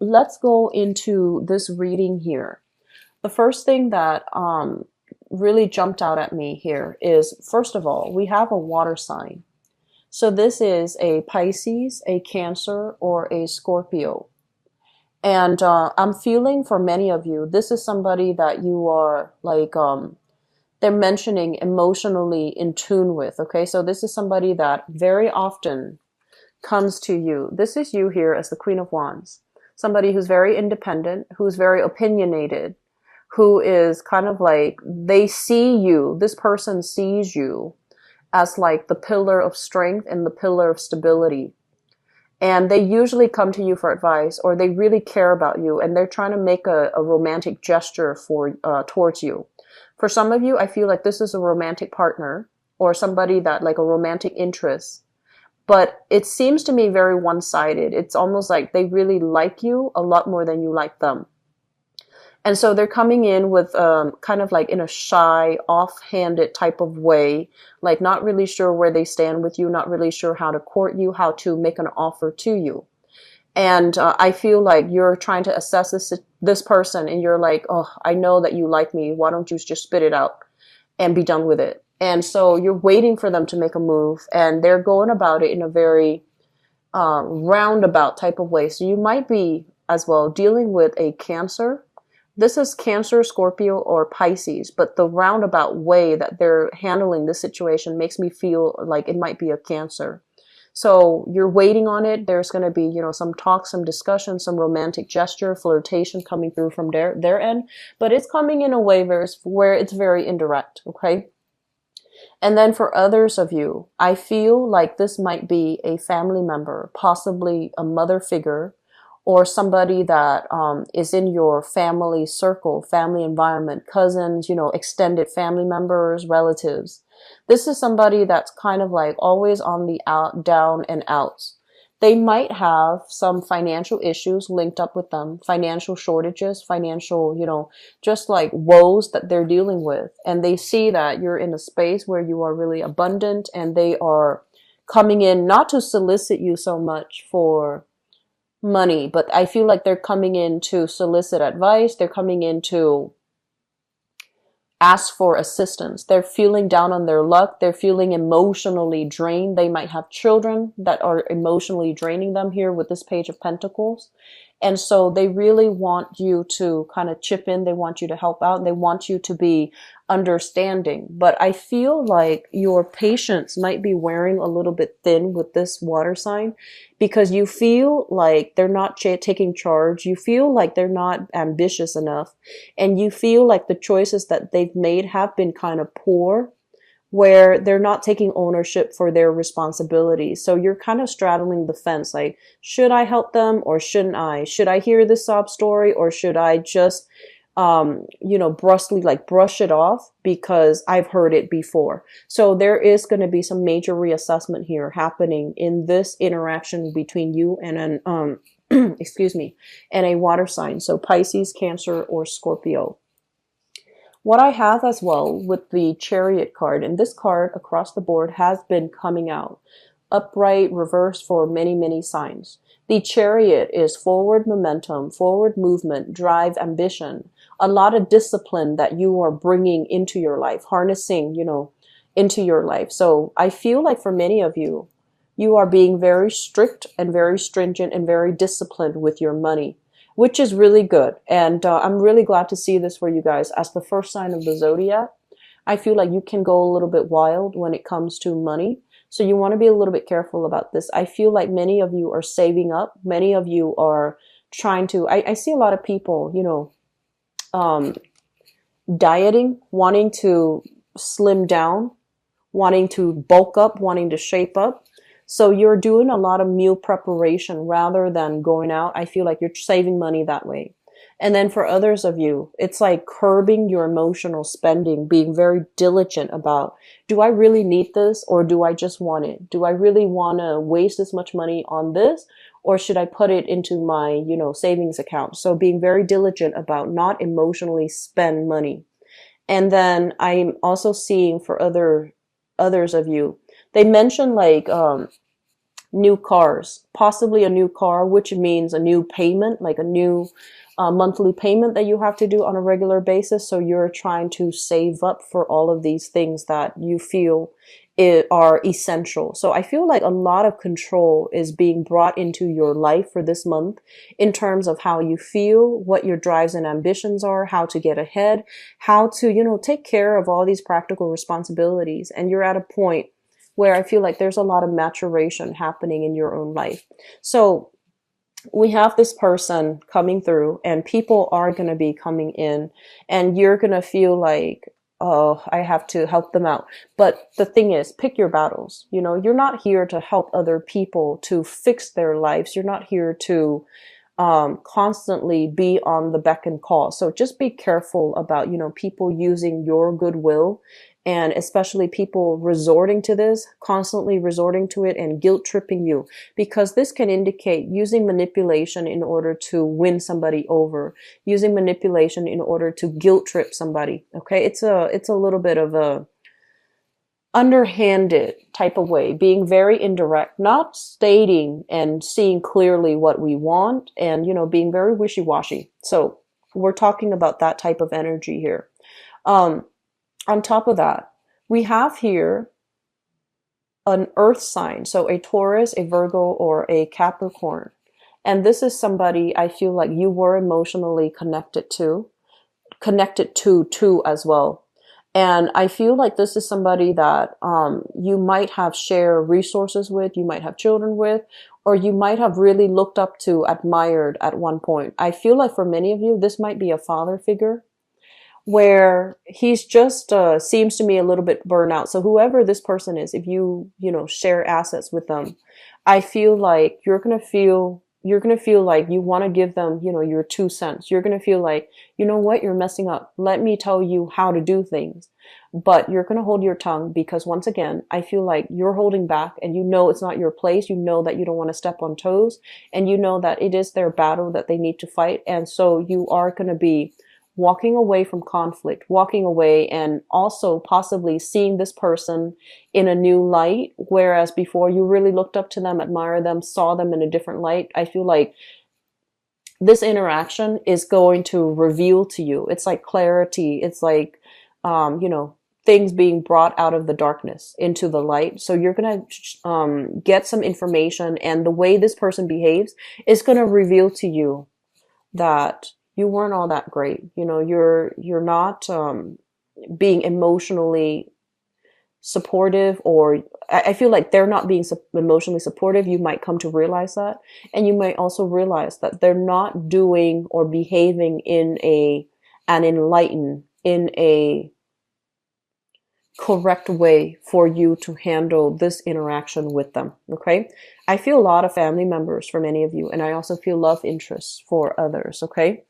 let's go into this reading here. The first thing that really jumped out at me here is, first of all, we have a water sign. So this is a Pisces, a Cancer, or a Scorpio. And I'm feeling for many of you, this is somebody that you are like, they're mentioning emotionally in tune with. Okay, so this is somebody that very often comes to you. This is you here as the Queen of Wands. Somebody who's very independent, who's very opinionated, who is kind of like, they see you, this person sees you as like the pillar of strength and the pillar of stability. And they usually come to you for advice, or they really care about you, and they're trying to make a romantic gesture for towards you. For some of you, I feel like this is a romantic partner or somebody that like a romantic interest. But it seems to me very one-sided. It's almost like they really like you a lot more than you like them. And so they're coming in with kind of like in a shy, off-handed type of way, like not really sure where they stand with you, not really sure how to court you, how to make an offer to you. And I feel like you're trying to assess this person, and you're like, oh, I know that you like me. Why don't you just spit it out and be done with it? And so you're waiting for them to make a move, and they're going about it in a very roundabout type of way. So you might be as well dealing with a Cancer. This is Cancer, Scorpio, or Pisces, but the roundabout way that they're handling this situation makes me feel like it might be a Cancer. So you're waiting on it. There's going to be, some talk, some discussion, some romantic gesture, flirtation coming through from their end, but it's coming in a way where it's very indirect. Okay. And then for others of you, I feel like this might be a family member, possibly a mother figure, or somebody that is in your family circle, family environment, cousins, extended family members, relatives. This is somebody that's kind of like always on the down and outs. They might have some financial issues linked up with them, financial shortages, financial, just like woes that they're dealing with. And they see that you're in a space where you are really abundant, and they are coming in not to solicit you so much for money, but I feel like they're coming in to solicit advice. They're coming in to ask for assistance. They're feeling down on their luck. They're feeling emotionally drained. They might have children that are emotionally draining them here with this Page of Pentacles. And so they really want you to kind of chip in. They want you to help out. They want you to be understanding. But I feel like your patience might be wearing a little bit thin with this water sign, because you feel like they're not taking charge. You feel like they're not ambitious enough. And you feel like the choices that they've made have been kind of poor, where they're not taking ownership for their responsibilities. So you're kind of straddling the fence, like, should I help them or shouldn't I? Should I hear this sob story, or should I just, brusquely like brush it off because I've heard it before? So there is going to be some major reassessment here happening in this interaction between you and an, excuse me, and a water sign. So Pisces, Cancer, or Scorpio. What I have as well with the Chariot card, and this card across the board has been coming out upright, reverse for many, many signs. The Chariot is forward momentum, forward movement, drive, ambition, a lot of discipline that you are bringing into your life, harnessing, into your life. So I feel like for many of you, you are being very strict and very stringent and very disciplined with your money, which is really good. And I'm really glad to see this for you guys as the first sign of the zodiac. I feel like you can go a little bit wild when it comes to money. So you want to be a little bit careful about this. I feel like many of you are saving up. Many of you are trying to, I see a lot of people, dieting, wanting to slim down, wanting to bulk up, wanting to shape up. So you're doing a lot of meal preparation rather than going out. I feel like you're saving money that way. And then for others of you, it's like curbing your emotional spending, being very diligent about, do I really need this, or do I just want it? Do I really want to waste this much money on this, or should I put it into my, savings account? So being very diligent about not emotionally spend money. And then I'm also seeing for others of you, they mentioned like, new cars, possibly a new car, which means a new payment, like a new monthly payment that you have to do on a regular basis. So you're trying to save up for all of these things that you feel are essential. So I feel like a lot of control is being brought into your life for this month in terms of how you feel, what your drives and ambitions are, how to get ahead, how to, take care of all these practical responsibilities. And you're at a point where I feel like there's a lot of maturation happening in your own life. So we have this person coming through, and people are going to be coming in, and you're going to feel like, oh, I have to help them out. But the thing is, pick your battles. You're not here to help other people to fix their lives. You're not here to constantly be on the beck and call. So just be careful about, people using your goodwill, and especially people resorting to this, constantly resorting to it and guilt tripping you, because this can indicate using manipulation in order to win somebody over, using manipulation in order to guilt trip somebody. Okay. It's a little bit of a underhanded type of way, being very indirect, not stating and seeing clearly what we want, and being very wishy-washy. So we're talking about that type of energy here. On top of that, we have here an earth sign, so a Taurus, a Virgo, or a Capricorn. And this is somebody I feel like you were emotionally connected to as well. And I feel like this is somebody that you might have shared resources with, you might have children with, or you might have really looked up to, admired at one point. I feel like for many of you, this might be a father figure, where he's just seems to me a little bit burnt out. So whoever this person is, if you share assets with them, I feel like you're gonna feel like you want to give them your 2 cents. You're gonna feel like, you know what, you're messing up, let me tell you how to do things. But you're gonna hold your tongue, because once again, I feel like you're holding back, and it's not your place. You know that you don't want to step on toes, and you know that it is their battle that they need to fight. And so you are gonna be walking away from conflict, walking away, and also possibly seeing this person in a new light, whereas before you really looked up to them, admired them, saw them in a different light. I feel like this interaction is going to reveal to you. It's like clarity. It's like, things being brought out of the darkness into the light. So you're going to get some information, and the way this person behaves is going to reveal to you that you weren't all that great. You're not being emotionally supportive, or I feel like they're not being emotionally supportive. You might come to realize that, and you might also realize that they're not doing or behaving in a correct way for you to handle this interaction with them. Okay. I feel a lot of family members for many of you, and I also feel love interests for others. Okay.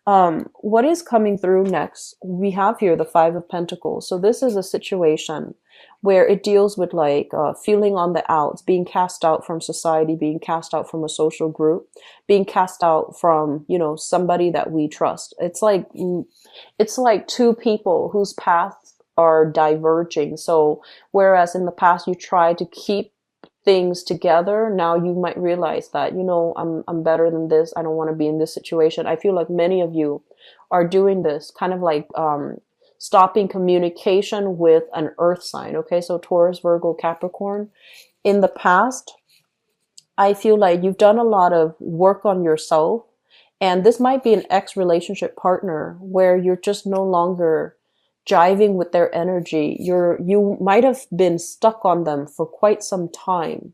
What is coming through next? We have here the Five of Pentacles. So this is a situation where it deals with like feeling on the outs, being cast out from society, being cast out from a social group, being cast out from, somebody that we trust. It's like two people whose paths are diverging. So whereas in the past you tried to keep things together, now you might realize that, I'm better than this. I don't want to be in this situation. I feel like many of you are doing this, kind of like stopping communication with an earth sign. Okay, so Taurus, Virgo, Capricorn. In the past, I feel like you've done a lot of work on yourself, and this might be an ex-relationship partner where you're just no longer jiving with their energy. You might have been stuck on them for quite some time,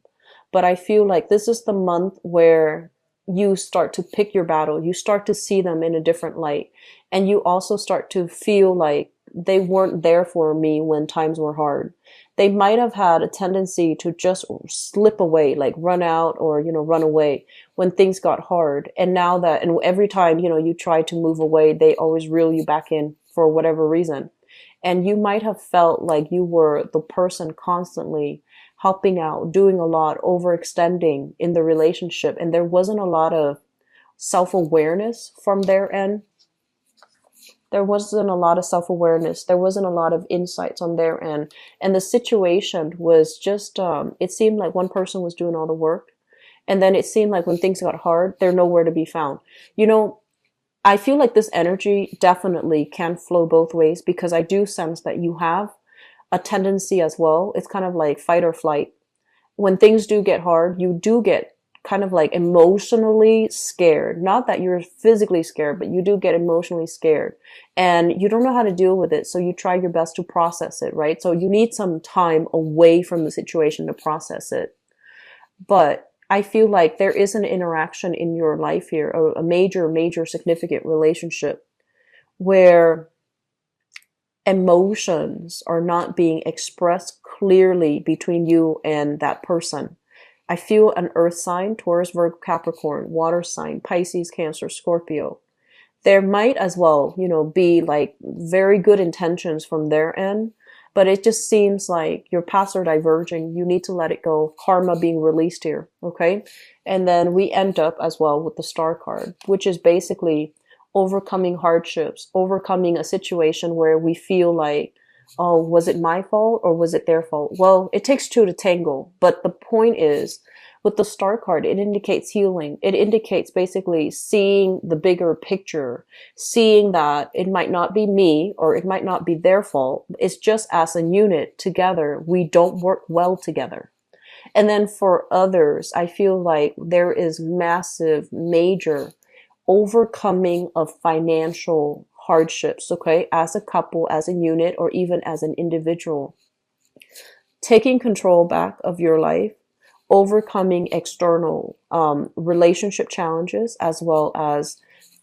but I feel like this is the month where you start to pick your battle. You start to see them in a different light, and you also start to feel like they weren't there for me when times were hard. They might have had a tendency to just slip away, like run out or, run away when things got hard. And every time, you try to move away, they always reel you back in for whatever reason. And you might have felt like you were the person constantly helping out, doing a lot, overextending in the relationship. And there wasn't a lot of self-awareness from their end. There wasn't a lot of self-awareness. There wasn't a lot of insights on their end. And the situation was just, it seemed like one person was doing all the work. And then it seemed like when things got hard, they're nowhere to be found. You know, I feel like this energy definitely can flow both ways because I do sense that you have a tendency as well. It's kind of like fight or flight. When things do get hard, you do get kind of like emotionally scared. Not that you're physically scared, but you do get emotionally scared and you don't know how to deal with it. So you try your best to process it, right? So you need some time away from the situation to process it. But I feel like there is an interaction in your life here, a major, major significant relationship where emotions are not being expressed clearly between you and that person. I feel an earth sign, Taurus, Virgo, Capricorn, water sign, Pisces, Cancer, Scorpio. There might as well, you know, be like very good intentions from their end, but it just seems like your paths are diverging. You need to let it go. Karma being released here. Okay. And then we end up as well with the star card, which is basically overcoming hardships, overcoming a situation where we feel like, oh, was it my fault or was it their fault? Well, it takes two to tango. But the point is, with the star card, it indicates healing. It indicates basically seeing the bigger picture, seeing that it might not be me or it might not be their fault. It's just as a unit together, we don't work well together. And then for others, I feel like there is massive, major overcoming of financial hardships, okay, as a couple, as a unit, or even as an individual. Taking control back of your life, overcoming external relationship challenges as well as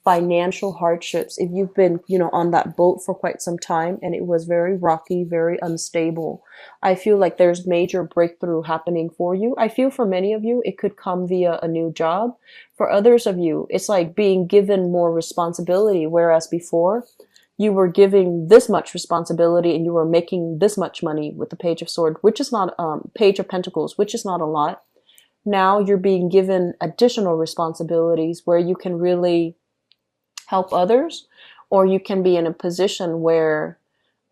financial hardships. If you've been, you know, on that boat for quite some time and it was very rocky, very unstable, I feel like there's major breakthrough happening for you. I feel for many of you, it could come via a new job. For others of you, it's like being given more responsibility, whereas before you were giving this much responsibility and you were making this much money with the Page of Swords, which is not, Page of Pentacles, which is not a lot. Now you're being given additional responsibilities where you can really help others, or you can be in a position where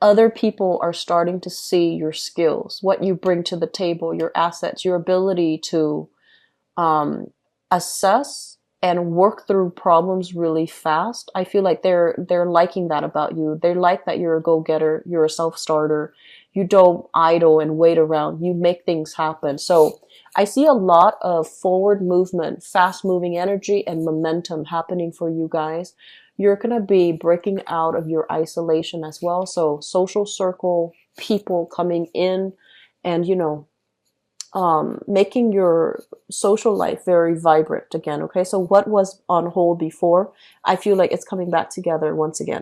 other people are starting to see your skills, what you bring to the table, your assets, your ability to assess and work through problems really fast. I feel like they're liking that about you. They like that you're a go-getter, you're a self-starter. You don't idle and wait around. You make things happen. So I see a lot of forward movement, fast moving energy and momentum happening for you guys. You're going to be breaking out of your isolation as well. So social circle, people coming in and, you know, making your social life very vibrant again. Okay. So what was on hold before, I feel like it's coming back together once again.